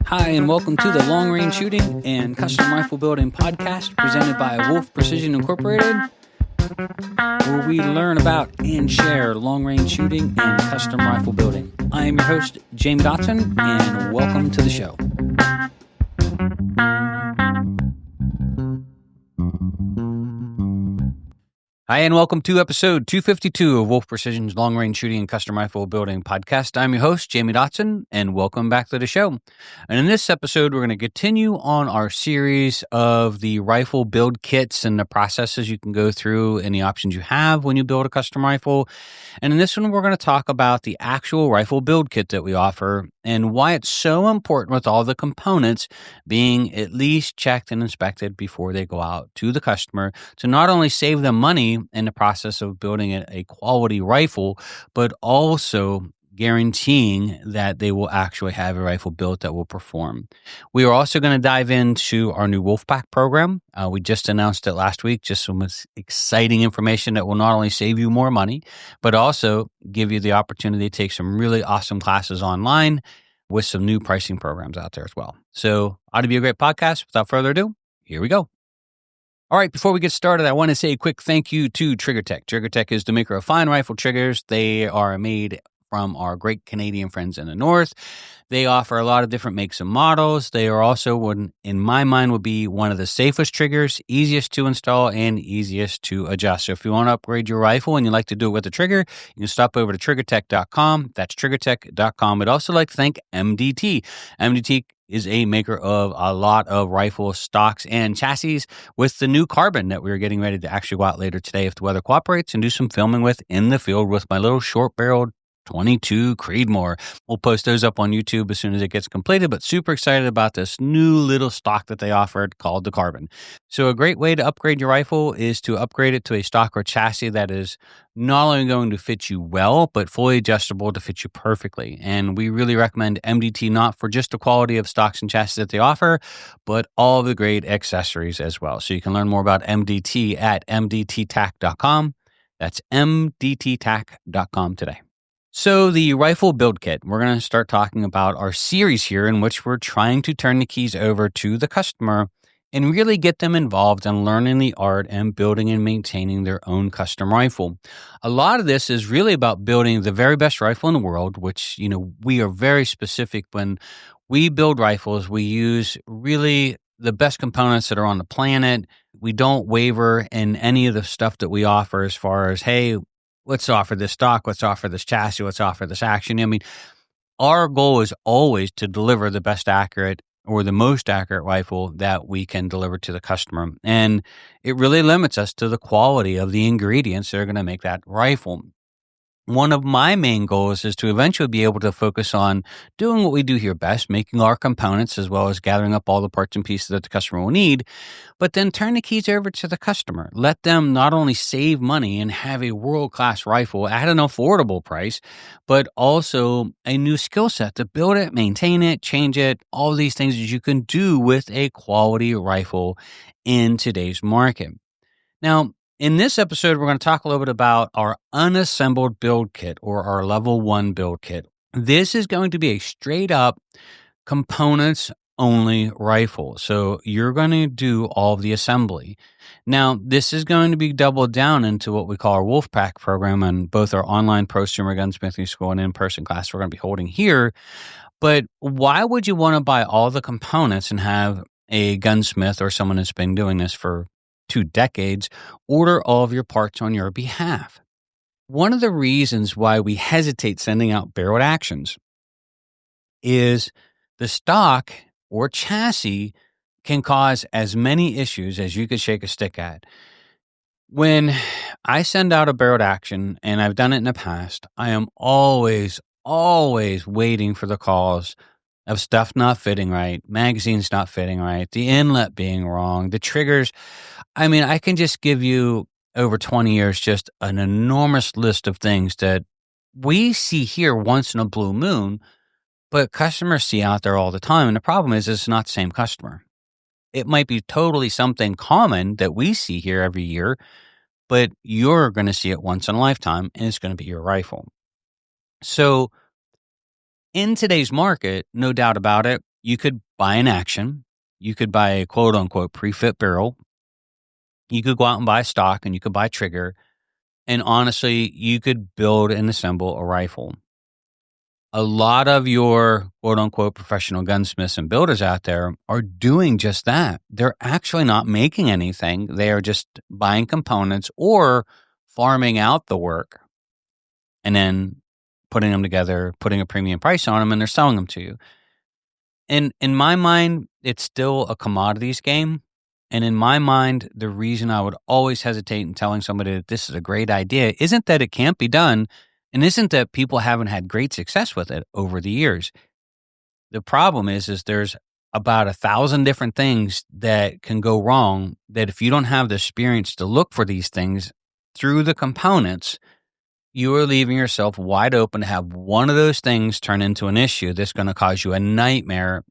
Hi, and welcome to the Long Range Shooting and Custom Rifle Building podcast presented by Wolf Precision Incorporated, where we learn about and share long range shooting and custom rifle building. I am your host, Jamie Dotson, and welcome to the show. Hi, and welcome to episode 252 of Wolf Precision's Long Range Shooting and Custom Rifle Building podcast. I'm your host, Jamie Dotson, and welcome back to the show. And in this episode, we're going to continue on our series of the rifle build kits and the processes you can go through and the options you have when you build a custom rifle. And in this one, we're going to talk about the actual rifle build kit that we offer and why it's so important with all the components being at least checked and inspected before they go out to the customer to not only save them money in the process of building a quality rifle, but also guaranteeing that they will actually have a rifle built that will perform. We are also going to dive into our new Wolfpack program. We just announced it last week, just some exciting information that will not only save you more money, but also give you the opportunity to take some really awesome classes online with some new pricing programs out there as well. So ought to be a great podcast. Without further ado, here we go. All right, before we get started, I want to say a quick thank you to TriggerTech. TriggerTech is the maker of fine rifle triggers. They are made from our great Canadian friends in the North. They offer a lot of different makes and models. They are also, in my mind, would be one of the safest triggers, easiest to install, and easiest to adjust. So if you want to upgrade your rifle and you like to do it with a trigger, you can stop over to triggertech.com. That's triggertech.com. I'd also like to thank MDT. MDT is a maker of a lot of rifle stocks and chassis with the new carbon that we're getting ready to actually go out later today if the weather cooperates and do some filming with in the field with my little short-barreled 22 Creedmoor. We'll post those up on YouTube as soon as it gets completed, but super excited about this new little stock that they offered called the Carbon. So a great way to upgrade your rifle is to upgrade it to a stock or chassis that is not only going to fit you well, but fully adjustable to fit you perfectly. And we really recommend MDT not for just the quality of stocks and chassis that they offer, but all of the great accessories as well. So you can learn more about MDT at mdttac.com. That's mdttac.com today. So the rifle build kit, we're going to start talking about our series here in which we're trying to turn the keys over to the customer and really get them involved in learning the art and building and maintaining their own custom rifle. A lot of this is really about building the very best rifle in the world, which, we are very specific when we build rifles. We use really the best components that are on the planet. We don't waver in any of the stuff that we offer as far as, hey, let's offer this stock, let's offer this chassis, let's offer this action. I mean, our goal is always to deliver the best accurate or the most accurate rifle that we can deliver to the customer. And it really limits us to the quality of the ingredients that are going to make that rifle. One of my main goals is to eventually be able to focus on doing what we do here best, making our components as well as gathering up all the parts and pieces that the customer will need, but then turn the keys over to the customer. Let them not only save money and have a world-class rifle at an affordable price, but also a new skill set to build it, maintain it, change it, all these things that you can do with a quality rifle in today's market. Now, in this episode, we're going to talk a little bit about our unassembled build kit or our level 1 build kit. This is going to be a straight up components only rifle. So you're going to do all of the assembly. Now, this is going to be doubled down into what we call our Wolfpack program and both our online prosumer gunsmithing school and in-person class we're going to be holding here. But why would you want to buy all the components and have a gunsmith or someone that's been doing this for 2 decades, order all of your parts on your behalf? One of the reasons why we hesitate sending out barreled actions is the stock or chassis can cause as many issues as you could shake a stick at. When I send out a barreled action, and I've done it in the past, I am always waiting for the calls of stuff not fitting right, magazines not fitting right, the inlet being wrong, the triggers. I mean, I can just give you over 20 years just an enormous list of things that we see here once in a blue moon, but customers see out there all the time. And the problem is it's not the same customer. It might be totally something common that we see here every year, but you're going to see it once in a lifetime, and it's going to be your rifle. So In today's market, no doubt about it, you could buy an action. You could buy a quote unquote pre-fit barrel. You could go out and buy stock and you could buy trigger. And honestly, you could build and assemble a rifle. A lot of your quote unquote professional gunsmiths and builders out there are doing just that. They're actually not making anything. They are just buying components or farming out the work and then putting them together, putting a premium price on them, and they're selling them to you. And in my mind, it's still a commodities game. And in my mind, the reason I would always hesitate in telling somebody that this is a great idea isn't that it can't be done, and isn't that people haven't had great success with it over the years. The problem is there's about 1,000 different things that can go wrong, that if you don't have the experience to look for these things through the components, you are leaving yourself wide open to have one of those things turn into an issue that's going to cause you a nightmare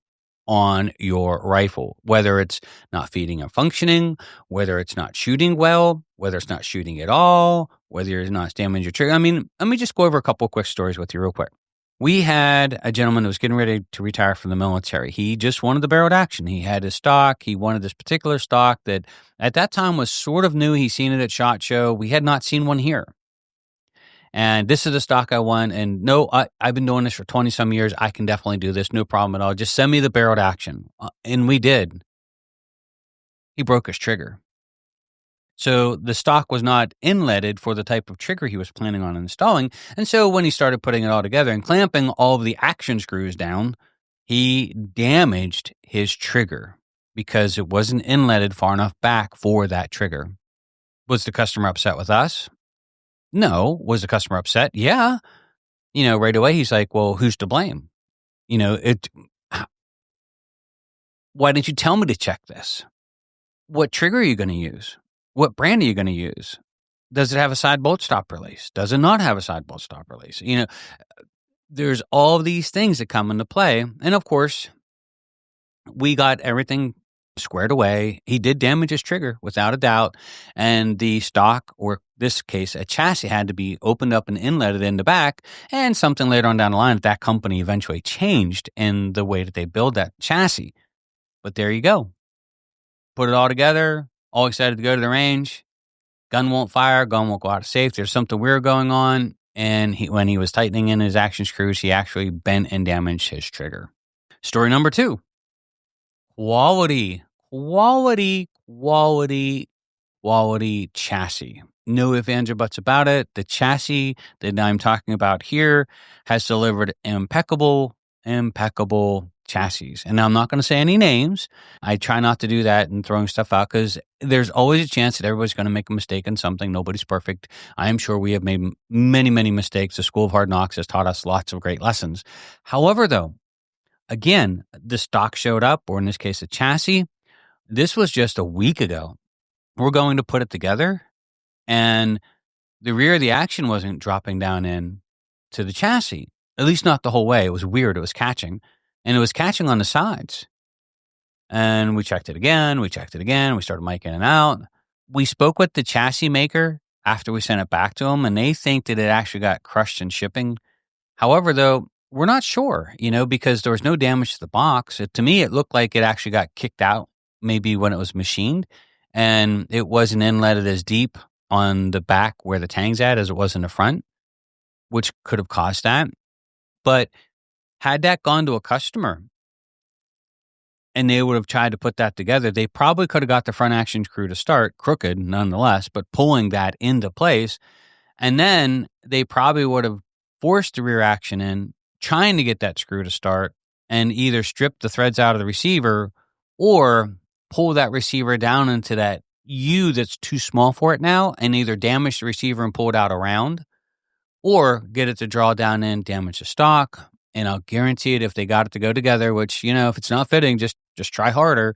on your rifle, whether it's not feeding and functioning, whether it's not shooting well, whether it's not shooting at all, whether you're not damaging your trigger. I mean, let me just go over a couple of quick stories with you real quick. We had a gentleman who was getting ready to retire from the military. He just wanted the barreled action. He had his stock. He wanted this particular stock that at that time was sort of new. He'd seen it at SHOT Show. We had not seen one here. And this is the stock I want. And no, I've been doing this for 20 some years. I can definitely do this. No problem at all. Just send me the barreled action. And we did. He broke his trigger. So the stock was not inletted for the type of trigger he was planning on installing. And so when he started putting it all together and clamping all of the action screws down, he damaged his trigger because it wasn't inletted far enough back for that trigger. Was the customer upset with us? No. Was the customer upset? Yeah. Right away he's like, well, who's to blame? Why didn't you tell me to check this? What trigger are you going to use? What brand are you going to use? Does it have a side bolt stop release? Does it not have a side bolt stop release? There's all of these things that come into play. And of course, we got everything squared away. He did damage his trigger without a doubt. And the stock, or this case, a chassis, had to be opened up and inletted in the back. And something later on down the line, that company eventually changed in the way that they build that chassis. But there you go. Put it all together, all excited to go to the range. Gun won't fire, gun won't go out of safe. There's something weird going on. And when he was tightening in his action screws, he actually bent and damaged his trigger. Story number 2. Quality chassis. No ifs, ands, or buts about it. The chassis that I'm talking about here has delivered impeccable chassis. And now I'm not going to say any names. I try not to do that and throwing stuff out because there's always a chance that everybody's going to make a mistake in something. Nobody's perfect. I am sure we have made many, many mistakes. The School of Hard Knocks has taught us lots of great lessons. However, though, again, the stock showed up, or in this case, a chassis. This was just a week ago. We're going to put it together, and the rear of the action wasn't dropping down in to the chassis, at least not the whole way. It was weird. It was catching, and it was catching on the sides. And we checked it again. We started miking it out. We spoke with the chassis maker after we sent it back to them, and they think that it actually got crushed in shipping. However, though, we're not sure, because there was no damage to the box. To me, it looked like it actually got kicked out maybe when it was machined, and it wasn't inletted as deep on the back where the tang's at as it was in the front, which could have caused that. But had that gone to a customer and they would have tried to put that together, they probably could have got the front action screw to start, crooked nonetheless, but pulling that into place. And then they probably would have forced the rear action in, trying to get that screw to start, and either strip the threads out of the receiver or pull that receiver down into that U that's too small for it now, and either damage the receiver and pull it out around, or get it to draw down in, damage the stock. And I'll guarantee it, if they got it to go together, which, if it's not fitting, just try harder,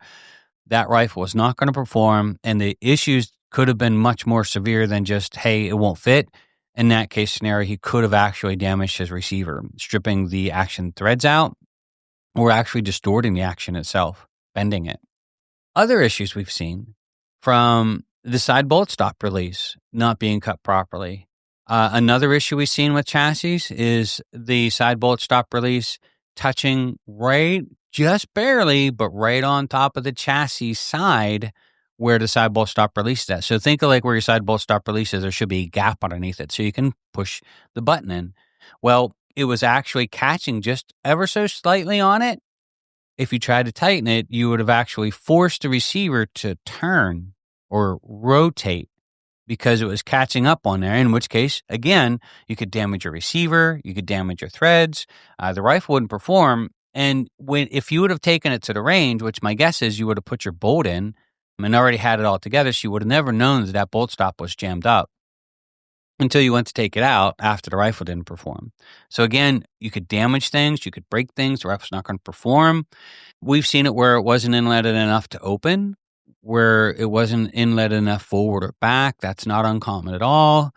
that rifle is not going to perform. And the issues could have been much more severe than just, hey, it won't fit. In that case scenario, he could have actually damaged his receiver, stripping the action threads out, or actually distorting the action itself, bending it. Other issues we've seen, from the side bolt stop release not being cut properly, Another issue we've seen with chassis is the side bolt stop release touching right, just barely, but right on top of the chassis side where the side bolt stop release is at. So think of like where your side bolt stop release is, there should be a gap underneath it so you can push the button in. Well, it was actually catching just ever so slightly on it. If you tried to tighten it, you would have actually forced the receiver to turn or rotate because it was catching up on there, in which case, again, you could damage your receiver, you could damage your threads, the rifle wouldn't perform. And if you would have taken it to the range, which my guess is you would have put your bolt in and already had it all together, so you would have never known that bolt stop was jammed up until you went to take it out after the rifle didn't perform. So again, you could damage things, you could break things, the rifle's not going to perform. We've seen it where it wasn't inletted enough to open, where it wasn't inletted enough forward or back. That's not uncommon at all.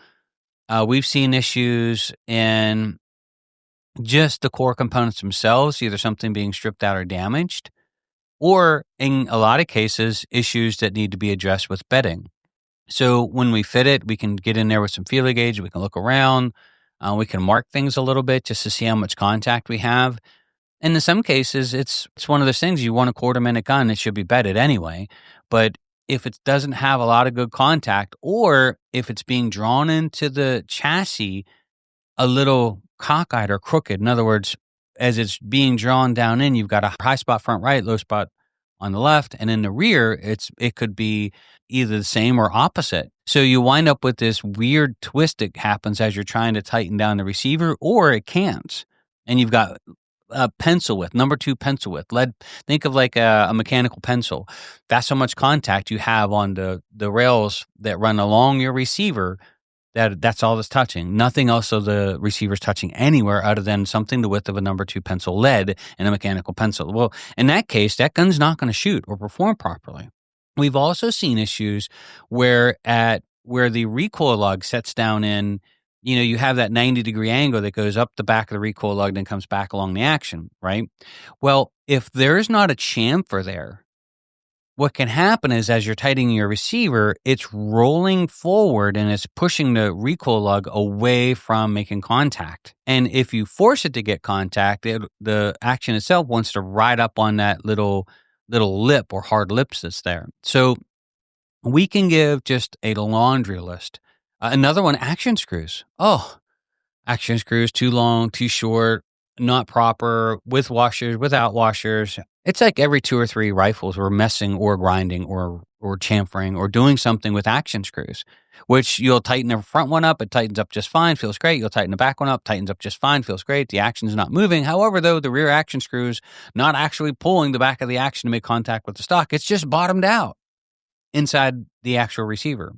We've seen issues in just the core components themselves, either something being stripped out or damaged, or in a lot of cases, issues that need to be addressed with bedding. So when we fit it, we can get in there with some feeler gauge. We can look around. We can mark things a little bit just to see how much contact we have. And in some cases, it's one of those things, you want a quarter-minute gun, it should be bedded anyway. But if it doesn't have a lot of good contact, or if it's being drawn into the chassis a little cockeyed or crooked, in other words, as it's being drawn down in, you've got a high spot front right, low spot on the left, and in the rear, it could be either the same or opposite. So you wind up with this weird twist that happens as you're trying to tighten down the receiver, or it can't. And you've got pencil width, number 2 pencil width, lead. Think of like a mechanical pencil. That's how much contact you have on the rails that run along your receiver. That's all that's touching. Nothing else of the receiver's touching anywhere other than something the width of a number 2 pencil lead in a mechanical pencil. Well, in that case, that gun's not going to shoot or perform properly. We've also seen issues where the recoil lug sets down in, you have that 90-degree angle that goes up the back of the recoil lug and then comes back along the action, right? Well, if there's not a chamfer there, what can happen is as you're tightening your receiver, it's rolling forward and it's pushing the recoil lug away from making contact. And if you force it to get contact, the action itself wants to ride up on that little lip or hard lips that's there. So we can give just a laundry list. Another one, action screws. Oh, action screws, too long, too short, not proper, with washers, without washers. It's like every 2 or 3 rifles we're messing or grinding or chamfering or doing something with action screws, which you'll tighten the front one up, it tightens up just fine, feels great. You'll tighten the back one up, tightens up just fine, feels great. The action's not moving. However, though, the rear action screw's not actually pulling the back of the action to make contact with the stock. It's just bottomed out inside the actual receiver.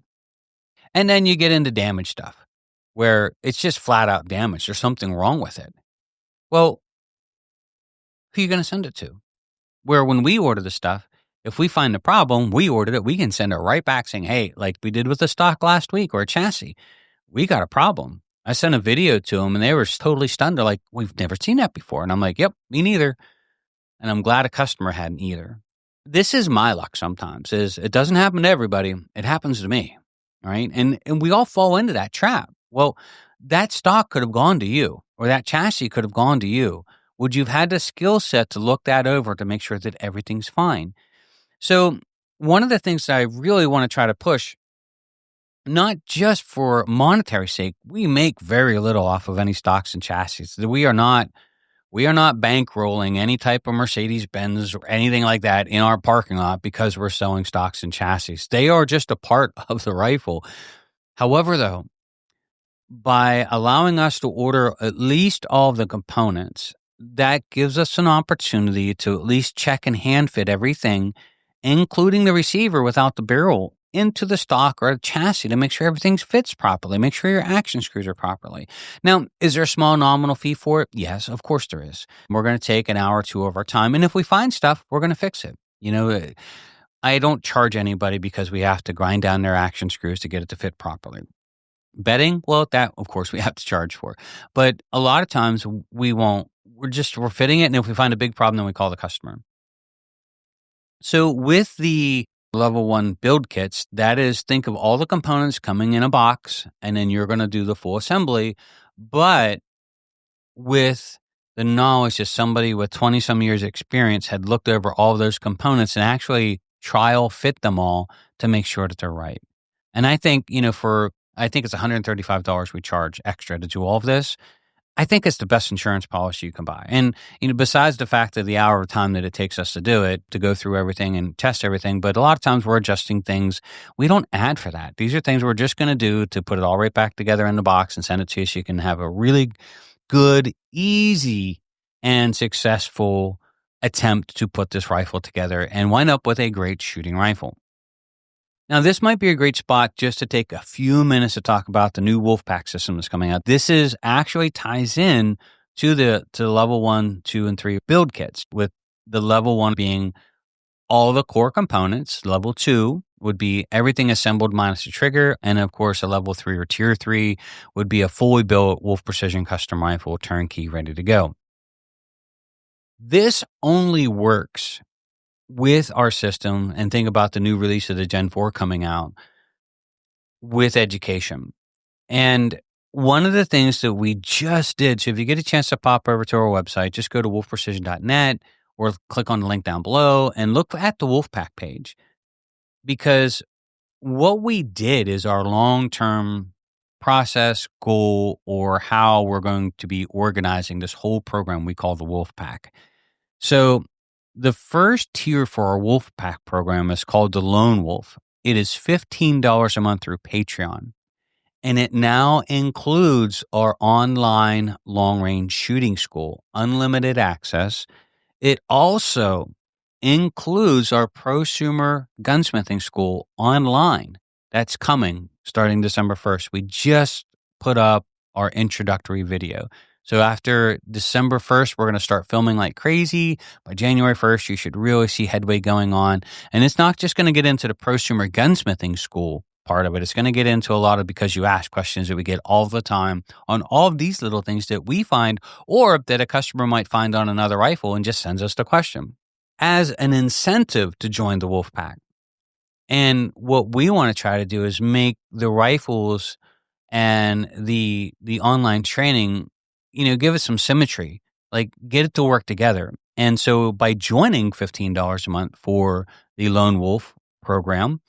And then you get into damage stuff where it's just flat out damaged. There's something wrong with it. Well, who are you going to send it to? Where when we order the stuff, if we find the problem, we ordered it, we can send it right back saying, hey, like we did with the stock last week or a chassis, we got a problem. I sent a video to them and they were totally stunned. They're like, we've never seen that before. And I'm like, yep, me neither. And I'm glad a customer hadn't either. This is my luck sometimes, is it doesn't happen to everybody. It happens to me, right? And we all fall into that trap. Well, that stock could have gone to you or that chassis could have gone to you. Would you have had the skill set to look that over to make sure that everything's fine? So one of the things that I really want to try to push, not just for monetary sake, we make very little off of any stocks and chassis. We are not bankrolling any type of Mercedes-Benz or anything like that in our parking lot because we're selling stocks and chassis. They are just a part of the rifle. However, though, by allowing us to order at least all of the components, that gives us an opportunity to at least check and hand fit everything, including the receiver without the barrel, into the stock or the chassis to make sure everything fits properly, make sure your action screws are properly. Now, is there a small nominal fee for it? Yes, of course there is. We're going to take an hour or 2 of our time, and if we find stuff, we're going to fix it. I don't charge anybody because we have to grind down their action screws to get it to fit properly. Bedding, well, that, of course, we have to charge for. But a lot of times we won't. We're fitting it, and if we find a big problem, then we call the customer. So with the level 1 build kits, that is, think of all the components coming in a box, and then you're going to do the full assembly, but with the knowledge that somebody with 20 some years experience had looked over all those components and actually trial fit them all to make sure that they're right. And I think, I think it's $135 we charge extra to do all of this. I think it's the best insurance policy you can buy. And, besides the fact of the hour of time that it takes us to do it, to go through everything and test everything, but a lot of times we're adjusting things. We don't add for that. These are things we're just going to do to put it all right back together in the box and send it to you so you can have a really good, easy, and successful attempt to put this rifle together and wind up with a great shooting rifle. Now, this might be a great spot just to take a few minutes to talk about the new Wolfpack system that's coming out. This is actually ties in to the level 1, 2, and 3 build kits, with the level 1 being all the core components. Level 2 would be everything assembled minus the trigger. And of course, a level 3 or tier 3 would be a fully built Wolf Precision custom rifle, turnkey, ready to go. This only works with our system, and think about the new release of the Gen 4 coming out, with education. And one of the things that we just did, so if you get a chance to pop over to our website, just go to wolfprecision.net or click on the link down below and look at the Wolfpack page. Because what we did is our long-term process, goal, or how we're going to be organizing this whole program we call the Wolfpack. So the first tier for our Wolfpack program is called the Lone Wolf. It is $15 a month through Patreon. And it now includes our online long-range shooting school, unlimited access. It also includes our prosumer gunsmithing school online. That's coming starting December 1st. We just put up our introductory video. So after December 1st, we're going to start filming like crazy. By January 1st, you should really see headway going on. And it's not just going to get into the prosumer gunsmithing school part of it. It's going to get into a lot of because you ask questions that we get all the time on all of these little things that we find or that a customer might find on another rifle and just sends us the question as an incentive to join the Wolfpack. And what we want to try to do is make the rifles and the online training, give it some symmetry, like get it to work together. And so by joining $15 a month for the Lone Wolf program,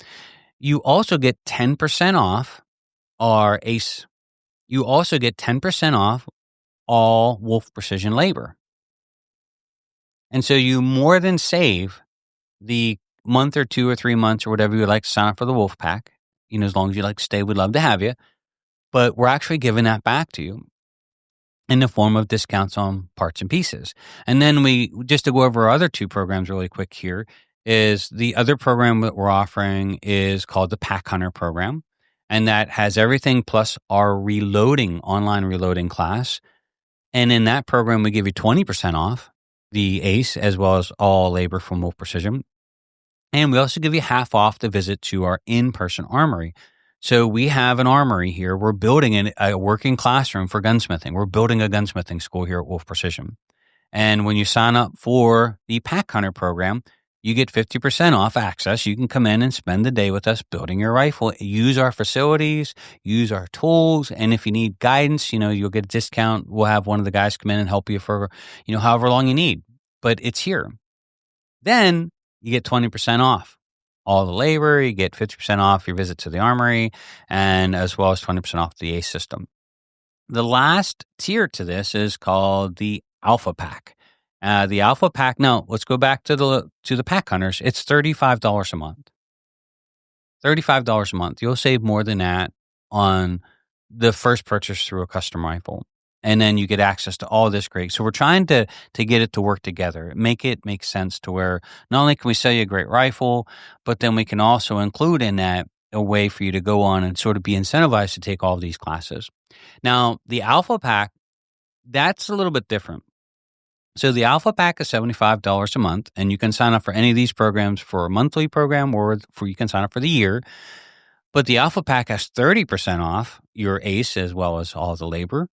you also get 10% off our ACE. You also get 10% off all Wolf Precision labor. And so you more than save the month or 2 or 3 months or whatever you would like to sign up for the Wolfpack. As long as you like to stay, we'd love to have you. But we're actually giving that back to you in the form of discounts on parts and pieces. And then just to go over our other 2 programs really quick here, is the other program that we're offering is called the Pack Hunter program. And that has everything plus our online reloading class. And in that program, we give you 20% off the ACE as well as all labor from Wolf Precision. And we also give you half off the visit to our in-person armory. So we have an armory here. We're building a working classroom for gunsmithing. We're building a gunsmithing school here at Wolf Precision. And when you sign up for the Pack Hunter program, you get 50% off access. You can come in and spend the day with us building your rifle, use our facilities, use our tools. And if you need guidance, you'll get a discount. We'll have one of the guys come in and help you for, however long you need, but it's here. Then you get 20% off all the labor. You get 50% off your visit to the armory, and as well as 20% off the ACE system. The last tier to this is called the Alpha Pack. The Alpha Pack. Now let's go back to the Pack Hunters. It's $35 a month. $35 a month. You'll save more than that on the first purchase through a custom rifle. And then you get access to all this great. So we're trying to get it to work together, make it make sense to where not only can we sell you a great rifle, but then we can also include in that a way for you to go on and sort of be incentivized to take all of these classes. Now, the Alpha Pack, that's a little bit different. So the Alpha Pack is $75 a month, and you can sign up for any of these programs for a monthly program or you can sign up for the year. But the Alpha Pack has 30% off your ACE as well as all the labor.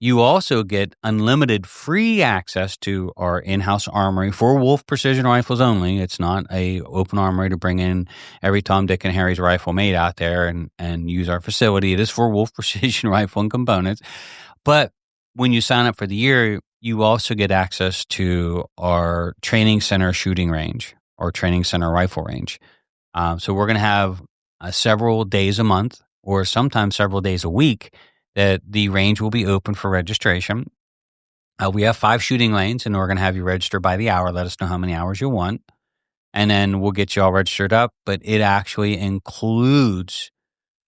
You also get unlimited free access to our in-house armory for Wolf Precision rifles only. It's not a open armory to bring in every Tom, Dick, and Harry's rifle made out there and use our facility. It is for Wolf Precision rifle and components. But when you sign up for the year, you also get access to our training center shooting range or training center rifle range. So we're going to have several days a month or sometimes several days a week that the range will be open for registration. We have 5 shooting lanes, and we're going to have you register by the hour. Let us know how many hours you want, and then we'll get you all registered up. But it actually includes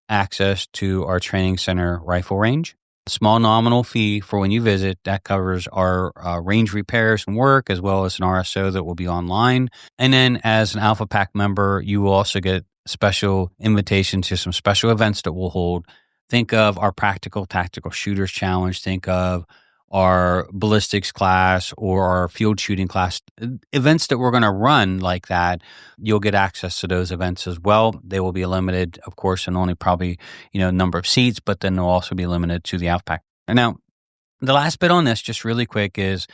access to our training center rifle range. A small nominal fee for when you visit. That covers our range repairs and work, as well as an RSO that will be online. And then as an Alpha Pack member, you will also get special invitations to some special events that we'll hold. Think of our Practical Tactical Shooters Challenge. Think of our ballistics class or our field shooting class. Events that we're going to run like that, you'll get access to those events as well. They will be limited, of course, and only probably, number of seats, but then they'll also be limited to the Alpha Pack. And now, the last bit on this, just really quick, is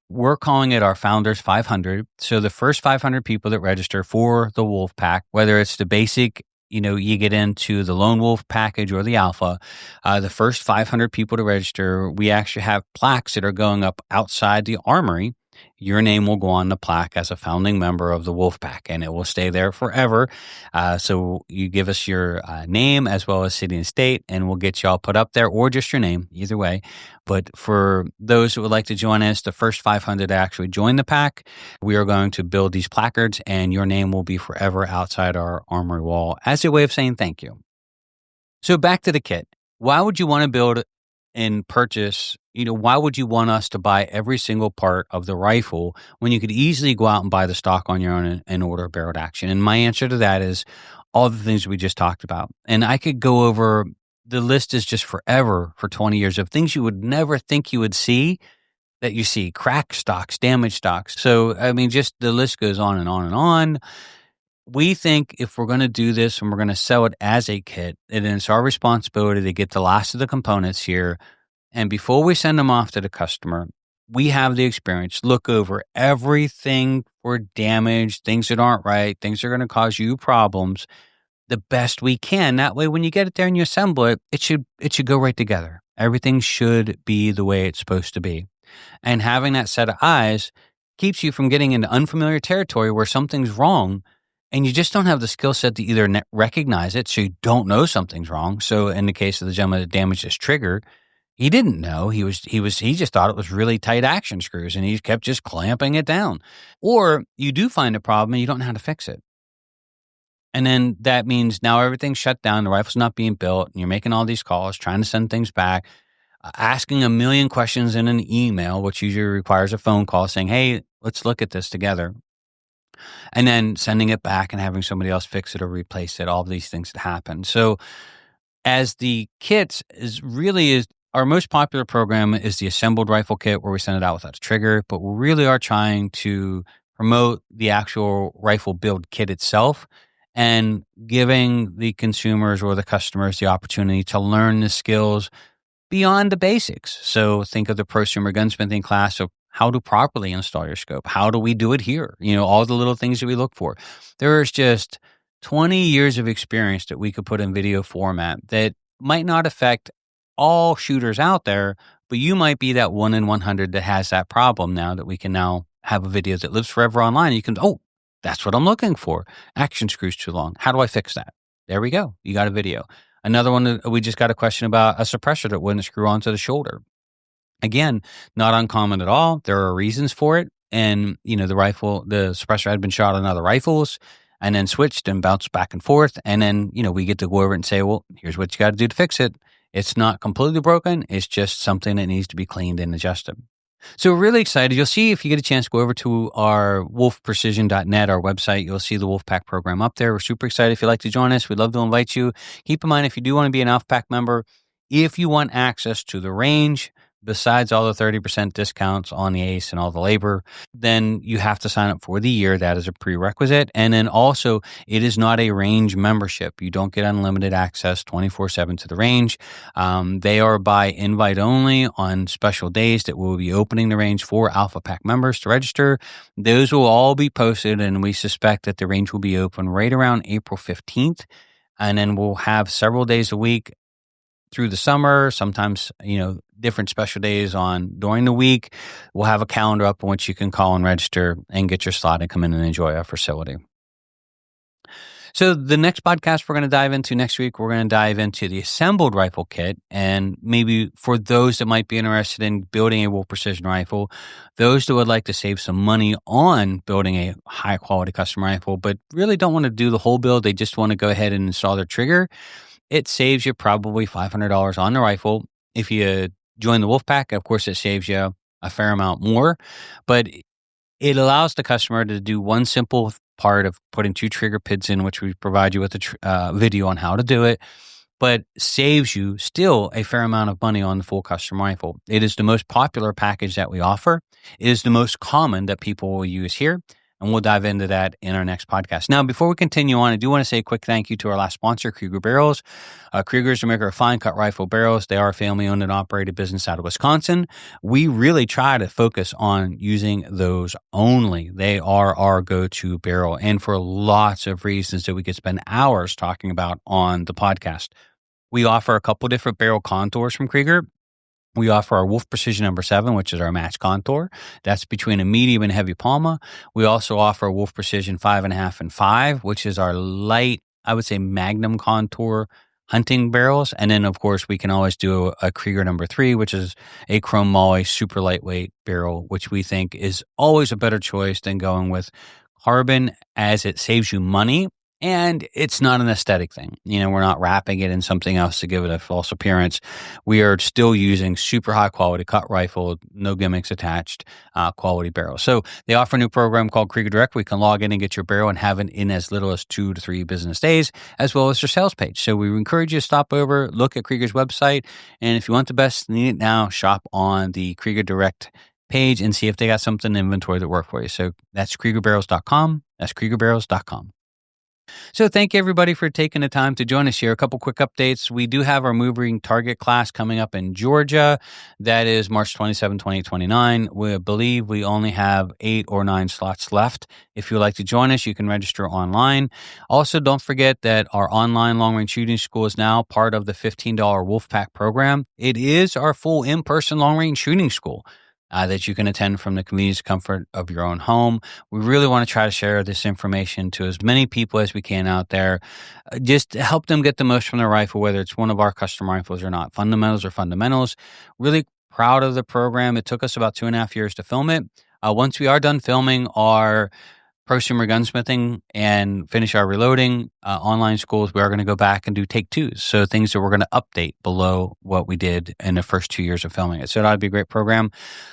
we're calling it our Founders 500. So the first 500 people that register for the Wolfpack, whether it's the basic, you get into the Lone Wolf package or the Alpha, the first 500 people to register, we actually have plaques that are going up outside the armory. Your name will go on the plaque as a founding member of the Wolfpack, and it will stay there forever. So you give us your name as well as city and state, and we'll get you all put up there, or just your name, either way. But for those who would like to join us, the first 500 to actually join the pack, we are going to build these placards, and your name will be forever outside our armory wall as a way of saying thank you. So back to the kit. Why would you want to build and purchase, why would you want us to buy every single part of the rifle when you could easily go out and buy the stock on your own and order barreled action? And my answer to that is all the things we just talked about. And I could go over, the list is just forever for 20 years of things you would never think you would see that you see: crack stocks, damaged stocks. So, just the list goes on and on and on. We think if we're going to do this and we're going to sell it as a kit, and it's our responsibility to get the last of the components here. And before we send them off to the customer, we have the experience, look over everything for damage, things that aren't right, things that are going to cause you problems the best we can. That way, when you get it there and you assemble it, it should go right together. Everything should be the way it's supposed to be. And having that set of eyes keeps you from getting into unfamiliar territory where something's wrong and you just don't have the skill set to either recognize it, so you don't know something's wrong. So in the case of the gentleman that damaged his trigger, he didn't know. He just thought it was really tight action screws, and he kept just clamping it down. Or you do find a problem and you don't know how to fix it. And then that means now everything's shut down, the rifle's not being built, and you're making all these calls, trying to send things back, asking a million questions in an email, which usually requires a phone call saying, hey, let's look at this together. And then sending it back and having somebody else fix it or replace it, all of these things that happen. So as the kits is our most popular program is the assembled rifle kit, where we send it out without a trigger, but we really are trying to promote the actual rifle build kit itself and giving the consumers or the customers the opportunity to learn the skills beyond the basics. So think of the prosumer gunsmithing class of how to properly install your scope. How do we do it here? All the little things that we look for. There's just 20 years of experience that we could put in video format that might not affect all shooters out there, but you might be that 1 in 100 that has that problem now, that we can now have a video that lives forever online. You can, that's what I'm looking for. Action screws too long. How do I fix that? There we go. You got a video. Another one, that we just got a question about a suppressor that wouldn't screw onto the shoulder. Again, not uncommon at all. There are reasons for it. And, the suppressor had been shot on other rifles and then switched and bounced back and forth. And then, we get to go over it and say, well, here's what you got to do to fix it. It's not completely broken. It's just something that needs to be cleaned and adjusted. So we're really excited. You'll see, if you get a chance, go over to our wolfprecision.net, our website. You'll see the Wolfpack program up there. We're super excited. If you'd like to join us, we'd love to invite you. Keep in mind, if you do want to be an Alpha Pack member, if you want access to the range, besides all the 30% discounts on the ACE and all the labor, then you have to sign up for the year. That is a prerequisite. And then also, it is not a range membership. You don't get unlimited access 24/7 to the range. They are by invite only on special days that we'll be opening the range for Alpha Pack members to register. Those will all be posted, and we suspect that the range will be open right around April 15th. And then we'll have several days a week through the summer, sometimes, different special days during the week. We'll have a calendar up in which you can call and register and get your slot and come in and enjoy our facility. So the next podcast we're going to dive into next week, we're going to dive into the assembled rifle kit. And maybe for those that might be interested in building a Wolf Precision rifle, those that would like to save some money on building a high quality custom rifle, but really don't want to do the whole build, they just want to go ahead and install their trigger, it saves you probably $500 on the rifle. If you join the Wolfpack, of course, it saves you a fair amount more, but it allows the customer to do one simple part of putting 2 trigger pins in, which we provide you with a video on how to do it, but saves you still a fair amount of money on the full custom rifle. It is the most popular package that we offer. It is the most common that people will use here. And we'll dive into that in our next podcast. Now, before we continue on, I do want to say a quick thank you to our last sponsor, Krieger Barrels. Krieger is a maker of fine cut rifle barrels. They are a family-owned and operated business out of Wisconsin. We really try to focus on using those only. They are our go-to barrel, and for lots of reasons that we could spend hours talking about on the podcast. We offer a couple different barrel contours from Krieger. We offer our Wolf Precision number 7, which is our match contour. That's between a medium and heavy palma. We also offer Wolf Precision 5.5 and 5, which is our light, I would say, magnum contour hunting barrels. And then, of course, we can always do a Krieger number 3, which is a chrome moly, super lightweight barrel, which we think is always a better choice than going with carbon, as it saves you money. And it's not an aesthetic thing. We're not wrapping it in something else to give it a false appearance. We are still using super high quality cut rifle, no gimmicks attached, quality barrels. So they offer a new program called Krieger Direct. We can log in and get your barrel and have it in as little as 2 to 3 business days, as well as their sales page. So we encourage you to stop over, look at Krieger's website. And if you want the best, need it now, shop on the Krieger Direct page and see if they got something in inventory that work for you. So that's KriegerBarrels.com. That's KriegerBarrels.com. So thank you, everybody, for taking the time to join us here. A couple quick updates. We do have our moving target class coming up in Georgia. That is March 27, 2029. We believe we only have 8 or 9 slots left. If you'd like to join us, you can register online. Also, don't forget that our online long-range shooting school is now part of the $15 Wolfpack program. It is our full in-person long-range shooting school that you can attend from the convenience and comfort of your own home. We really want to try to share this information to as many people as we can out there, just to help them get the most from their rifle, whether it's one of our custom rifles or not. Fundamentals or fundamentals. Really proud of the program. It took us about 2.5 years to film it. Once we are done filming our prosumer gunsmithing and finish our reloading online schools, we are going to go back and do take 2s. So things that we're going to update below what we did in the first 2 years of filming it. So that'd be a great program.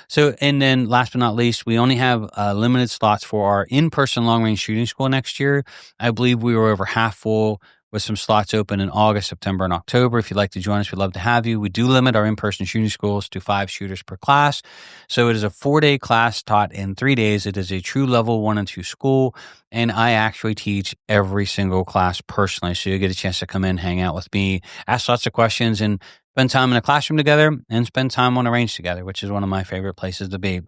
So, and then last but not least, we only have limited slots for our in-person long-range shooting school next year. I believe we were over half full, with some slots open in August, September, and October. If you'd like to join us, we'd love to have you. We do limit our in-person shooting schools to 5 shooters per class. So it is a 4-day class taught in 3 days. It is a true level 1 and 2 school. And I actually teach every single class personally. So you get a chance to come in, hang out with me, ask lots of questions, and spend time in a classroom together and spend time on a range together, which is one of my favorite places to be.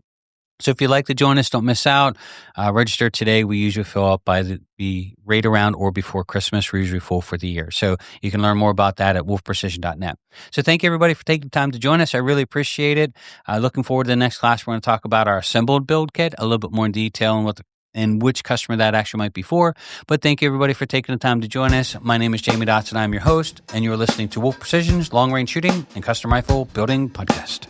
So if you'd like to join us, don't miss out. Register today. We usually fill up by the right around or before Christmas. We're usually full for the year. So you can learn more about that at wolfprecision.net. So thank you, everybody, for taking the time to join us. I really appreciate it. Looking forward to the next class. We're going to talk about our assembled build kit, a little bit more in detail and which customer that actually might be for. But thank you, everybody, for taking the time to join us. My name is Jamie Dotson. I'm your host, and you're listening to Wolf Precision's Long Range Shooting and Custom Rifle Building Podcast.